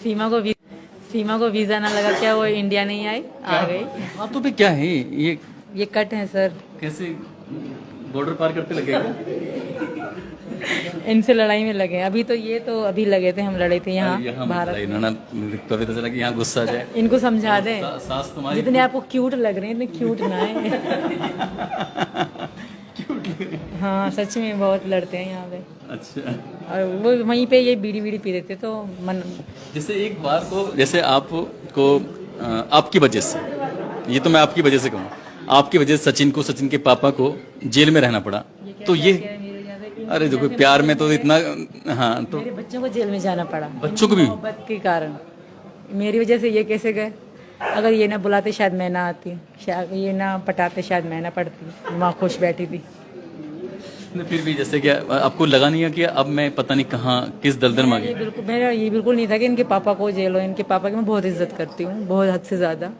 सीमा को वीजा ना लगा, क्या वो इंडिया नहीं आई, आ गई। हाथों पे क्या है ये कट है सर, कैसे बॉर्डर पार करते लगेगा? इनसे लड़ाई में लगे हैं। अभी तो ये तो अभी लगे थे, हम लड़े थे यहाँ भारत। इन्होंने पता चला कि यहाँ गुस्सा जाए। इनको समझा दें, सास तुम्हारी जितने आपको क्यूट लग रहे हैं इतने क्यूट ना है। हाँ सच में बहुत लड़ते हैं यहाँ पे। अच्छा, और वो वहीं पे ये बीड़ी बीड़ी पी रहे थे तो मन। जैसे एक बार को जैसे आपको आपकी वजह से, ये तो मैं आपकी वजह से कहूँ, आपकी वजह से सचिन के पापा को जेल में रहना पड़ा, तो ये अरे देखो प्यार में तो इतना, हाँ तो मेरे बच्चों को जेल में जाना पड़ा, बच्चों को भी मोहब्बत के कारण। मेरी वजह से ये कैसे गए? अगर ये ना बुलाते शायद मैं ना आती, शायद ये ना पटाते शायद मैं ना पढ़ती, माँ खुश बैठी थी। फिर भी जैसे क्या आपको लगा नहीं है कि अब मैं पता नहीं कहाँ किस दलदल में आ गई? मेरा ये बिल्कुल नहीं था कि इनके पापा को जेल हो। इनके पापा की मैं बहुत इज्जत करती हूँ, बहुत हद से ज़्यादा।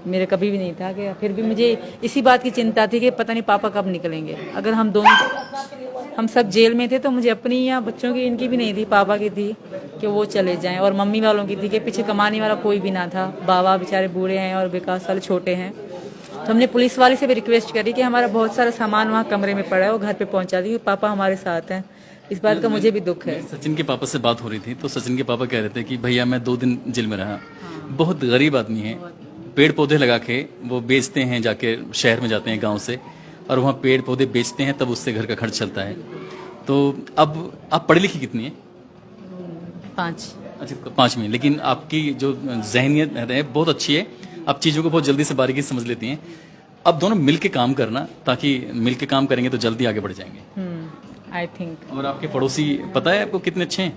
मेरे कभी भी नहीं था कि, फिर भी मुझे इसी बात की चिंता थी कि पता नहीं पापा कब निकलेंगे। अगर हम सब जेल में थे तो मुझे अपनी या बच्चों की, इनकी भी नहीं थी, पापा की थी कि वो चले जाएं, और मम्मी वालों की थी कि पीछे कमाने वाला कोई भी ना था। बाबा बेचारे बूढ़े हैं और विकास वाले छोटे हैं। तो हमने पुलिस वाले से भी रिक्वेस्ट करी कि हमारा बहुत सारा सामान वहाँ कमरे में पड़ा है, वो घर पे पहुँचा दी। पापा हमारे साथ हैं, इस बात का मुझे भी दुख है। सचिन के पापा से बात हो रही थी तो सचिन के पापा कह रहे थे कि भैया मैं 2 दिन जेल में रहा, बहुत गरीब आदमी है, पेड़ पौधे लगा के वो बेचते हैं, जाके शहर में जाते हैं गांव से और वहाँ पेड़ पौधे बेचते हैं, तब उससे घर का खर्च चलता है। तो अब आप पढ़ी लिखी कितनी है? 5। अच्छा 5 में, लेकिन आपकी जो जहनियत है बहुत अच्छी है, आप चीज़ों को बहुत जल्दी से बारीकी से समझ लेती हैं। अब दोनों मिल के काम करना, ताकि मिल के काम करेंगे तो जल्दी आगे बढ़ जाएंगे। I think. और आपके पड़ोसी पता है आपको कितने अच्छे हैं?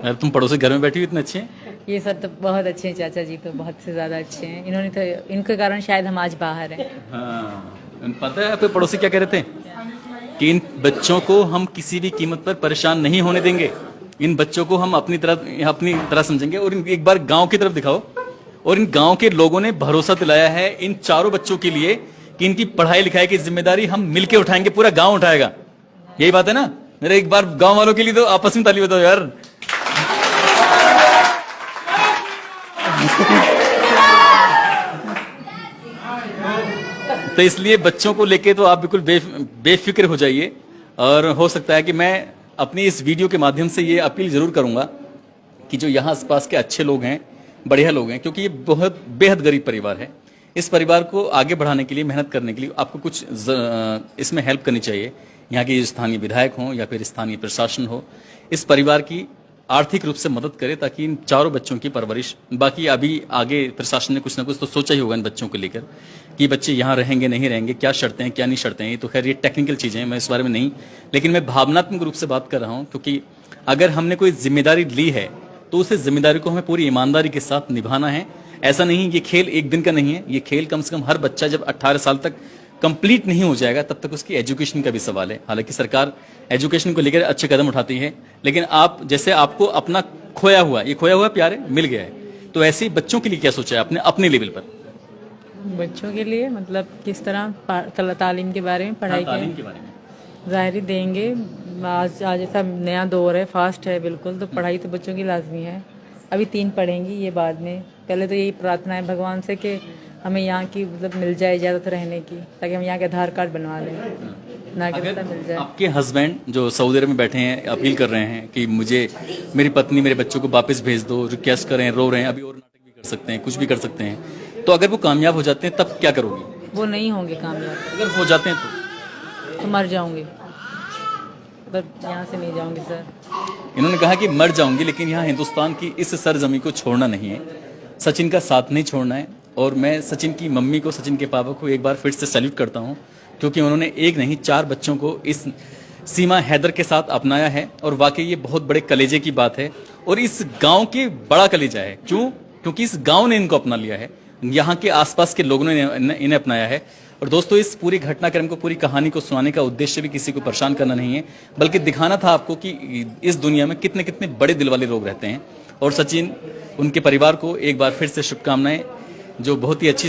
अरे तुम पड़ोसी घर में बैठी हुई इतने अच्छे हैं? ये सब तो बहुत अच्छे हैं, चाचा जी तो बहुत से ज़्यादा अच्छे हैं। इन्होंने तो, इनके कारण शायद हम आज बाहर हैं। हाँ, पता है आपके पड़ोसी क्या कह रहे थे कि इन बच्चों को हम किसी भी कीमत पर परेशान नहीं होने देंगे, इन बच्चों को हम अपनी तरह समझेंगे। और एक बार गांव की तरफ दिखाओ, और इन गांव के लोगों ने भरोसा दिलाया है इन चारों बच्चों के लिए कि इनकी पढ़ाई लिखाई की जिम्मेदारी हम मिलके उठाएंगे, पूरा गांव उठाएगा। यही बात है ना? मेरे एक बार गांव वालों के लिए तो आपस में ताली बताओ यार। तो इसलिए बच्चों को लेके तो आप बिल्कुल बेफिक्र हो जाइए। और हो सकता है कि मैं अपनी इस वीडियो के माध्यम से ये अपील जरूर करूंगा कि जो यहाँ आसपास के अच्छे लोग हैं, बढ़िया लोग हैं, क्योंकि ये बहुत बेहद गरीब परिवार है, इस परिवार को आगे बढ़ाने के लिए, मेहनत करने के लिए आपको कुछ इसमें हेल्प करनी चाहिए। यहाँ के स्थानीय विधायक हों या फिर स्थानीय प्रशासन हो, इस परिवार की आर्थिक रूप से मदद करे ताकि इन चारों बच्चों की परवरिश, बाकी अभी आगे प्रशासन ने कुछ ना कुछ तो सोचा ही होगा इन बच्चों को लेकर कि बच्चे यहाँ रहेंगे नहीं रहेंगे, क्या शर्तें हैं क्या नहीं शर्तें हैं। तो खैर ये टेक्निकल चीज़ें हैं, मैं इस बारे में नहीं, लेकिन मैं भावनात्मक रूप से बात कर रहा हूँ, क्योंकि अगर हमने कोई जिम्मेदारी ली है तो उस जिम्मेदारी को हमें पूरी ईमानदारी के साथ निभाना है। ऐसा नहीं, ये खेल एक दिन का नहीं है, ये खेल कम से कम हर बच्चा जब 18 साल तक कंप्लीट नहीं हो जाएगा तब तक उसकी एजुकेशन का भी सवाल है। हालांकि सरकार एजुकेशन को लेकर अच्छे कदम उठाती है, लेकिन आप जैसे आपको अपना खोया हुआ प्यार है, मिल गया है, तो ऐसे ही बच्चों के लिए क्या सोचा है आपने अपने लेवल पर? बच्चों के लिए मतलब किस तरह तालीम के बारे में, पढ़ाई के बारे में ज़ाहिर देंगे। आज ऐसा नया दौर है, फास्ट है बिल्कुल, तो पढ़ाई तो बच्चों की लाजमी है। अभी 3 पढ़ेंगी, ये बाद में। पहले तो यही प्रार्थना है भगवान से कि हमें यहाँ की मतलब मिल जाए इजाज़त रहने की, ताकि हम यहाँ के आधार कार्ड बनवा लें, नागरिकता मिल जाए। आपके हस्बैंड जो सऊदी अरब में बैठे हैं अपील कर रहे हैं कि मुझे मेरी पत्नी मेरे बच्चों को वापस भेज दो, रिक्वेस्ट कर रहे हैं, रो रहे हैं, अभी और नाटक भी कर सकते हैं, कुछ भी कर सकते हैं, तो अगर वो कामयाब हो जाते हैं तब क्या करोगे? वो नहीं होंगे कामयाब। अगर हो जाते हैं तो मर जाऊंगी, मतलब यहाँ से नहीं जाऊंगी सर। इन्होंने कहा कि मर जाऊंगी, लेकिन यहाँ हिंदुस्तान की इस सरजमी को छोड़ना नहीं है, सचिन का साथ नहीं छोड़ना है। और मैं सचिन की मम्मी को, सचिन के पापा को एक बार फिर से सैल्यूट करता हूँ, क्योंकि उन्होंने एक नहीं 4 बच्चों को इस सीमा हैदर के साथ अपनाया है। और वाकई ये बहुत बड़े कलेजे की बात है, और इस गांव के बड़ा कलेजा है। क्यों? क्योंकि इस गांव ने इनको अपना लिया है, यहाँ के आसपास के लोगों ने इन्हें अपनाया है। और दोस्तों, इस पूरी घटनाक्रम को, पूरी कहानी को सुनाने का उद्देश्य भी किसी को परेशान करना नहीं है, बल्कि दिखाना था आपको कि इस दुनिया में कितने कितने बड़े दिल वाले लोग रहते हैं। और सचिन, उनके परिवार को एक बार फिर से शुभकामनाएं, जो बहुत ही अच्छी